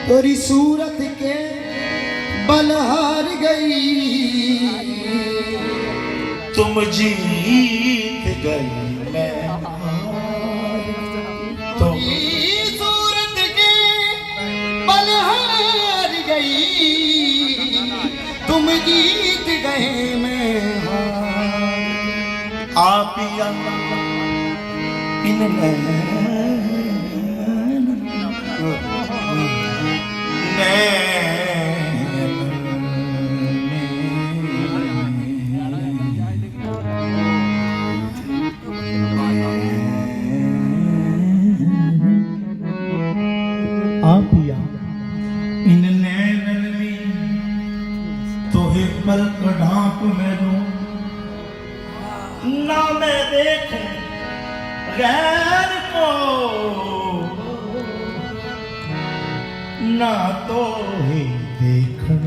तेरी सूरत के बल हार गई, तुम जीत गई मैं तुम सूरत के बल हार गई, तुम जीत गए मैं आप इन पल कढ़ाप में रो ना मैं देखूं गैर को ना तो ही देखूं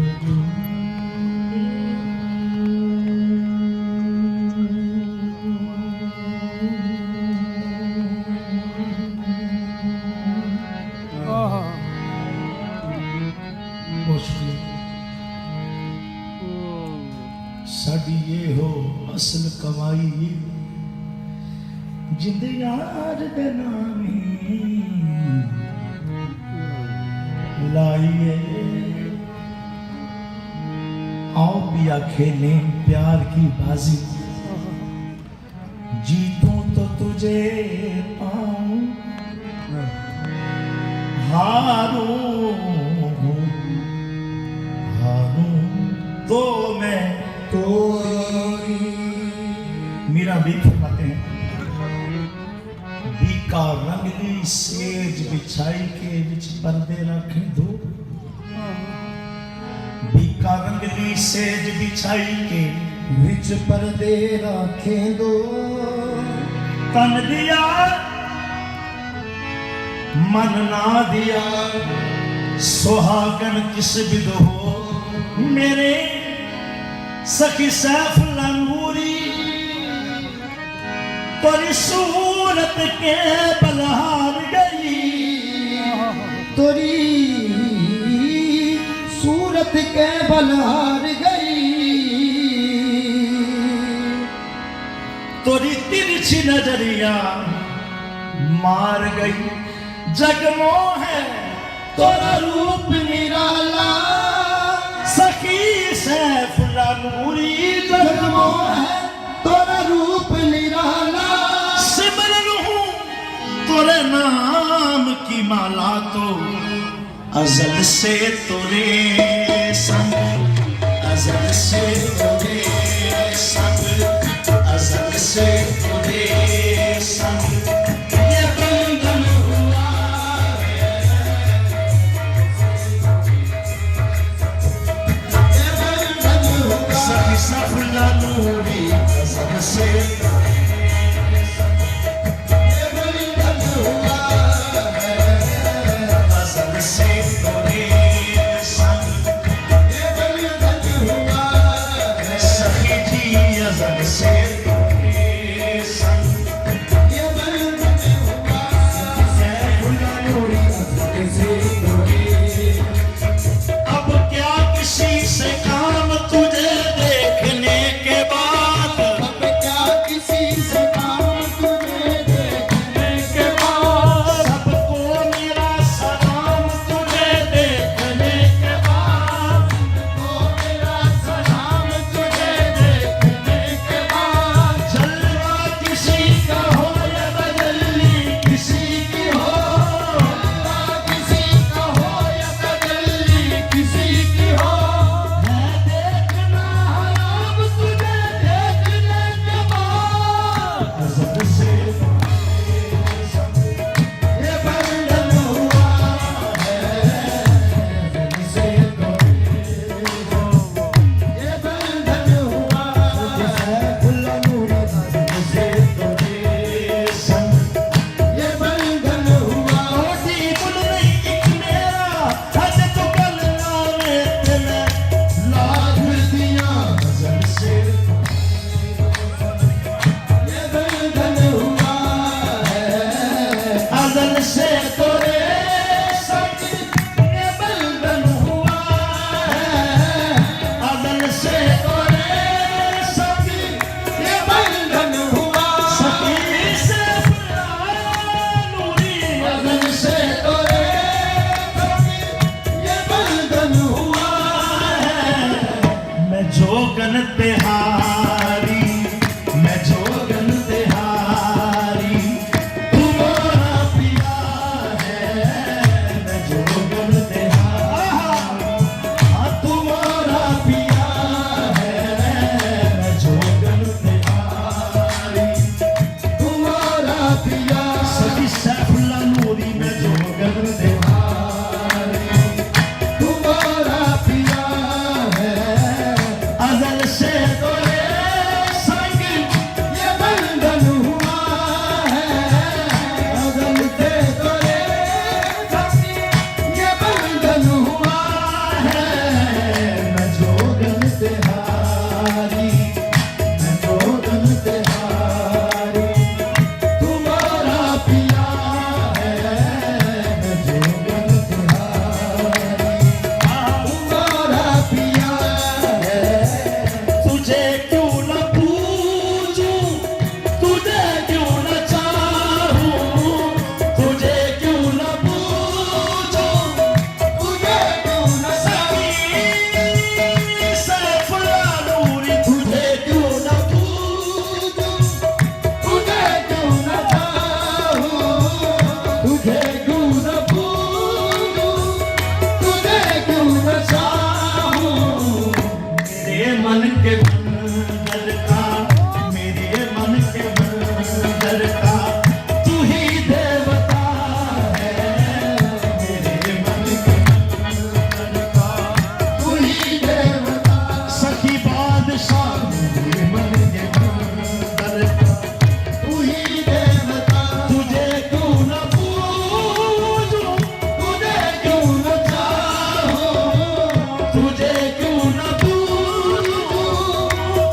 साड़ी ये हो असल कमाई जिंद यार दे नामी लाइए आओ पिया खेले प्यार की बाजी जीतूं तो तुझे पाऊं हारूं हारूं तो मैं तोरी। मीरा भी फरमाते हैं बीका रंगली सेज बिछाई के बिच पर्दे रखे दो, बीका रंगली सेज बिछाई के बिच पर्दे रखे दो, तन दिया मन ना दिया सुहागन किस बिद हो मेरे सखी सैफुल्ला नूरी, तेरी सूरत के बल हार गई, तेरी सूरत के बल हार गई, तेरी तिरछी नजरिया मार गई, जगमोह है तेरा रूप निराला सखी सैफुल्ला नूरी, जगमोह है तेरा रूप निराला, सिमरन हूँ तेरे नाम की माला तो अजल से तेरे संग, अजल से तेरे संग, अजल से तेरे संग ये बंधन हुआ है, ये बंधन हुआ सखी सैफुल्ला नूरी अजल से Saki ji azal se tumhe sang जोगन तिहारी मैं जोगन तिहारी तुम्हारा पिया है मैं जोगन तिहारी हाँ तुम्हारा पिया है मैं जोगन तिहारी तुम्हारा पिया सखी सैफुल्ला नूरी मैं जोगन तिहारी तुम्हारा पिया है अजल से तो ये संग ये बंधन हुआ है अगल से तो ये बंधन हुआ है मैं जोगन तिहारी मैं जोगन तिहारी तुम्हारा पिया है मैं जोगन तिहारी तुम्हारा पिया है तुझे क्यों न पूछूं तुझे क्यों न चाहूं तुझे क्यों न पूछूं तुझे क्यों न सखी सैफुल्ला नूरी तुझे क्यों न पूछूं तुझे क्यों न चाहूं तुझे क्यों न पूछूं तुझे क्यों न चाहूं मेरे मन के मंदिर का मेरे मन के मंदिर का तू ही देवता है मेरे मन के मंदिर का तू ही देवता सखी बादशाह मेरे मन के मंदिर का तू ही देवता तुझे क्यों न पूछूं तुझे क्यों न चाहूं तुझे क्यों न पूछूं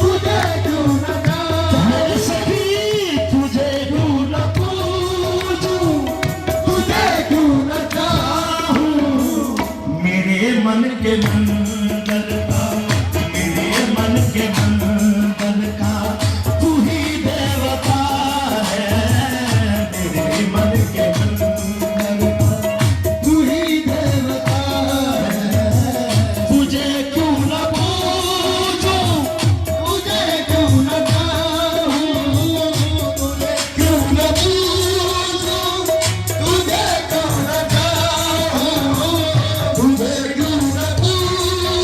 तुझे क्यों न चाहूं मेरी सखी तुझे क्यों न पूछूं तुझे क्यों न चाहूं मेरे मन के मंदिर का मेरे मन के मंदिर का तू ही देवता है मेरे मन के मंदिर का तू ही देवता है तुझे क्यों न पूछूं तुझे क्यों न चाहूं तुझे क्यों न पूछूं तुझे क्यों न चाहूं तुझे क्यों न पूछूं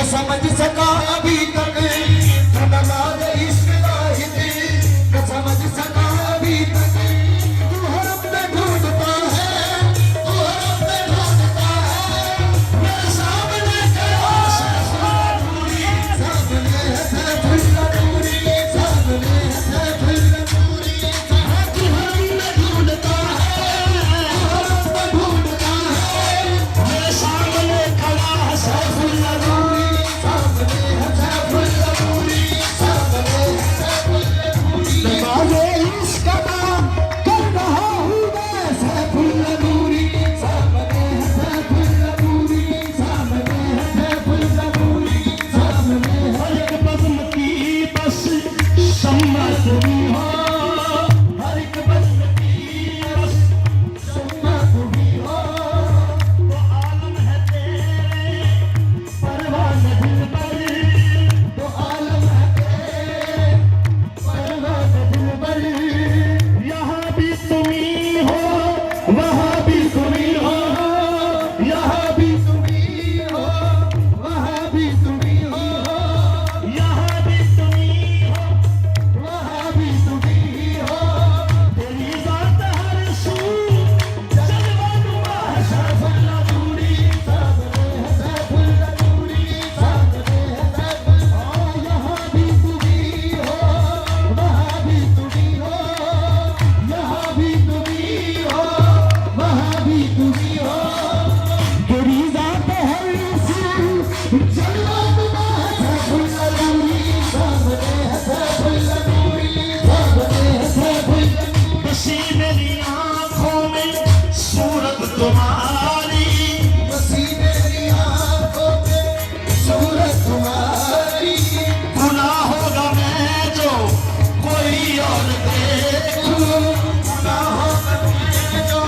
समझ सका अभी तक नमाज इश्क लाहिदी न समझ सका अभी तक तू हर अपने ढूंढता है तू हर अपने ढूंढता है मेरे सामने खड़ा सैफुल्लाह सामने है सैफुल्लाह नूरी सामने है सैफुल्लाह नूरी तू हर अपने ढूंढता है तू हर अपने ढूंढता है मेरे सामने खड़ा है सैफुल्लाह नूरी सामने है सैफुल्लाह नूरी सामने है सैफुल्लाह नूरी नमाज़े इश्क अदा कर रहा हूँ मैं सैफुल्लाह नूरी सामने है सैफुल्लाह नूरी सामने है सैफुल्लाह नूरी सामने है हर एक बज़्म की बस शम्मा तुम हो हर एक बज़्म की बस सुन्ना तुम्ही हो तो आलम है तेरे परवान दिल पर तो आलम है तेरे परवान दिल पर यहाँ भी तुम्ही हो वहाँ भी तुम्ही हो यहाँ भी तुम्ही हो वहाँ भी तुम्ही हो यहाँ भी तुम्ही हो वहाँ भी तुम्ही हो तेरी ज़ात हर सू जलवा नुमा है सैफुल्लाह नूरी सामने है सैफुल्लाह नूरी सामने है सैफुल्लाह यहाँ भी तुम्ही हो वहाँ भी तुम्ही हो यहाँ भी तुम्ही हो वहाँ भी तुम्ही हो तेरी ज़ात हर सू जलवा नुमा है सैफुल्लाह नूरी सामने है सैफुल्लाह नूरी सामने है सैफुल्लाह नूरी बसी मेरी आँखों में सूरत तुम्हारी बसी मेरी आँखों में सूरत तुम्हारी गुनाह होगा मैं जो कोई और देखूं गुनाहों में जो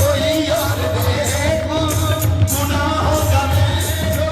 कोई और देखूं गुनाह होगा मैं जो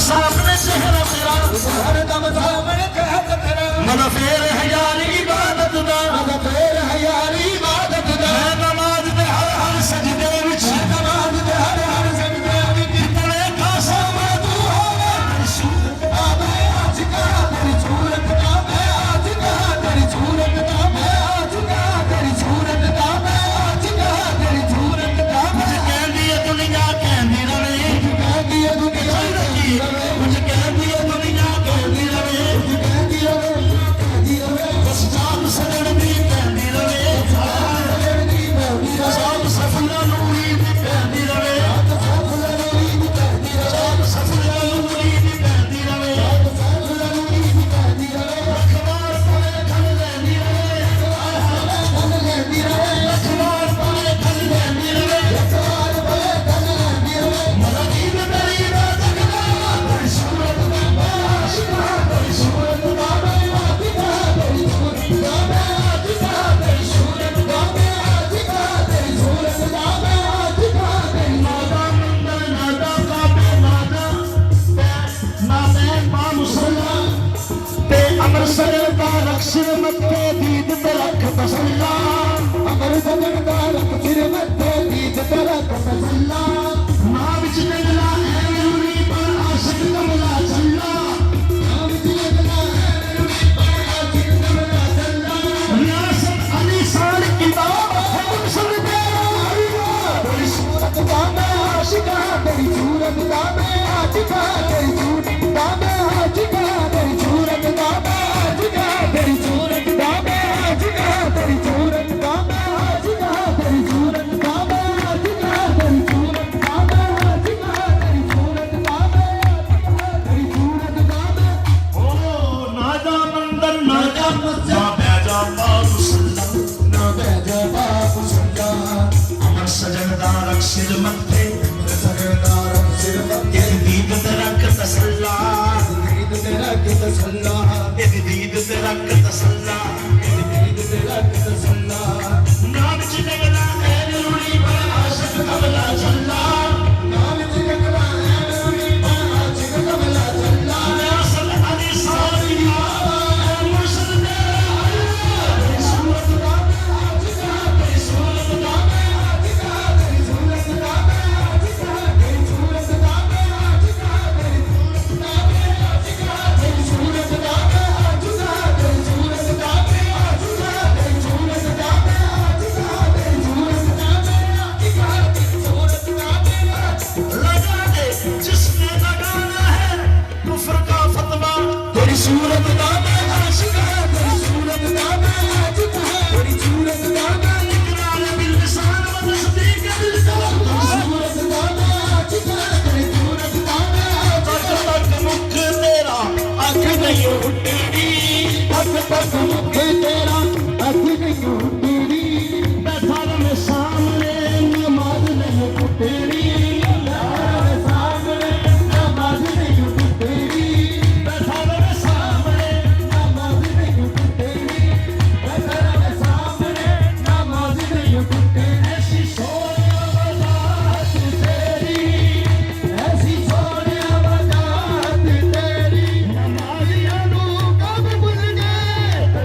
सामने चेहरा तेरा हरदम सामने कहत तेरा मन फेर हजारी इबादत दा मग फेर हयारी इबादत दा मैं नमाज दे हर सजदे विच नमाज दे हर सजदे विच तले खासा मैं तू होवे सूरत दा मैं आज का तेरी सूरत दा मैं आज का तेरी सूरत दा मैं आज का तेरी सूरत दा मैं आज का तेरी सूरत दा मैं कहंदी है दुनिया कहंदी रवे कहती है दुनिया कहती रवे कुछ कहंदी है दुनिया कहंदी रवे कहती रवे कहती रवे बस जान सजण दी कहंदी रवे कहती कहती रवे सब सफला नूरी दी कहंदी रवे सफल नूरी कहती रवे सब सफला नूरी दी कहंदी रवे सफल नूरी कहती रवे अखबार पढ़े खल लैंदी रवे धन लेंदी रवे अखबार पढ़े खल लैंदी रवे सवार बले धन लेंदी रवे मलकीन मेरी इबादत दा तेरी सूरत दा मैं आशिका तेरी सूरत दा मैं आज का तेरी सूरत दा मैं आज का तेरी सूरत दा मैं आज का तेरी सूरत दा मैं आज का तेरी नादा मंदर नादा काबे नादा नादैन बा मुसल्ला ते अमृतसर दा रक्शर मत्थे दीद ते रख तसल्ला अमर सजन दा रख सिर मत्थे दीद तेरा कमला ना विच नगला है नूरी पर आशिक कमला चल्ला नाम जिलना है नूरी पर आशिक कमला चल्ला रियासत अली साल किताब हम सब तेरा तेरी सूरत दा मैं आशिका तेरी सूरत दा मैं आज का तेरी सूरत दा मैं आज का तेरी सूरत दा मैं आज का तेरी सूरत दा मैं आज का तेरी सूरत दा मैं आज का तेरी सूरत दा मैं आज का तेरी सूरत दा मैं आज का तेरी सूरत दा मैं तेरी सूरत दा मैं ओ नादा मंदर नादा मस्जिद ना बैजा मुसल्ला ना बेजा बाप संजा अमर सजदा रक्शर मत्थे सगदार सिर मत्थे एक दीद ते रख तसल्ला दीद तेरा के तसल्ला एक दीद ते रख तसल्ला दीद तेरा के तसल्ला ना विच नगला है नूरी पर आशिक कमला चल्ला नाम जिलना है नूरी पर आशिक कमला चल्ला रियासत अली साल किताब मुर्शद तेरा तेरी सूरत दा मैं आज का तेरी सूरत दा मैं आज का तेरी सूरत दा मैं आज का तेरी सूरत दा मैं आज का तेरी सूरत दा मैं आज का तेरी सूरत दा मैं आज का तेरी सूरत दा मैं आज का तेरी सूरत दा मैं आज का तेरी सूरत दा मैं आज का तेरी सूरत दा मैं आज लगा दे जिसने लगाना है कुफ्र का फतवा तेरी सूरत दा मैं आशिका तेरी सूरत दा मैं आज का तेरी सूरत दा मैं इकरार बिल लिसान व तस्दीक बिल कलम सूरत दा मैं आज का तेरी सूरत दा मैं आज तक तक मुख तेरा अख नहीं उठेगी तक तक मुख तेरा अख नहीं तेरी बैठा रहे सामने नमाज नहीं टूटेगी सामने नमाज नहीं तेरी बैठा रहे सामने नमाज नहीं तेरी तेरे सामने नमाज नहीं तेरी ऐसी सोनिया वजात तेरी ऐसी सोने आवाज़ तेरी नमाजियां नू कब भूल गए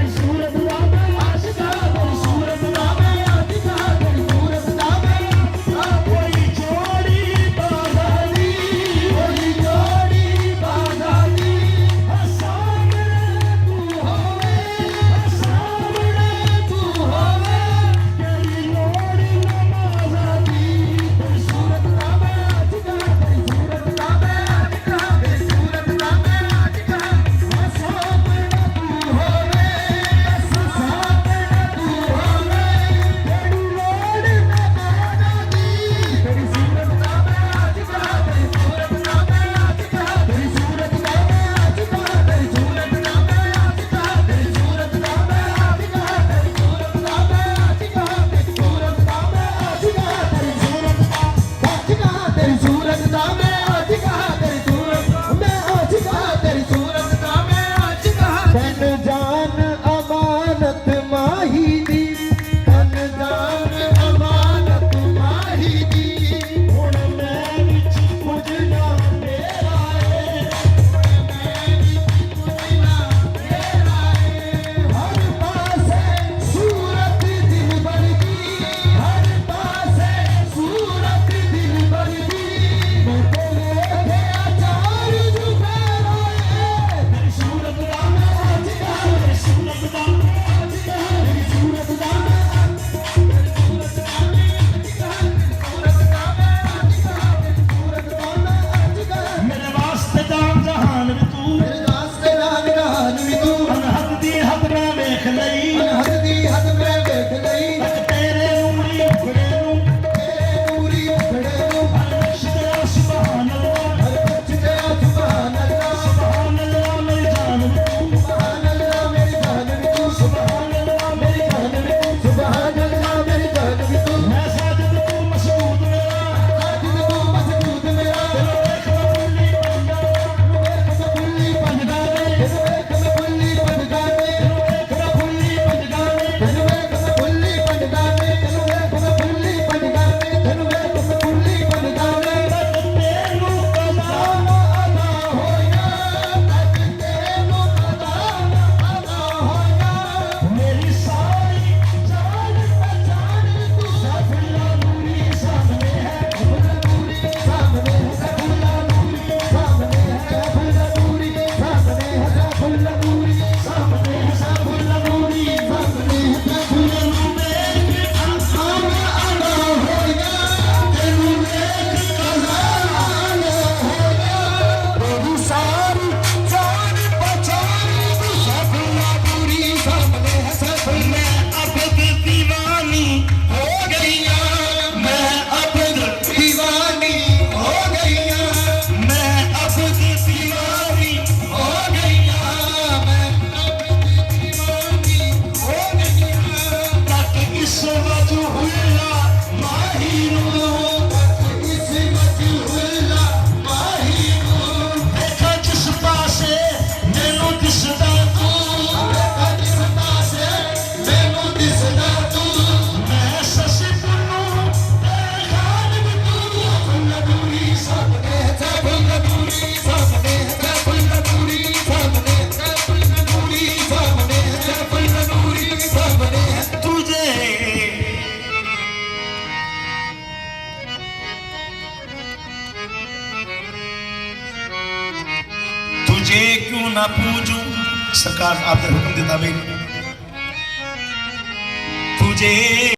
क्यों ना पूजूं। सरकार आपने हुक्म देता भाई तुझे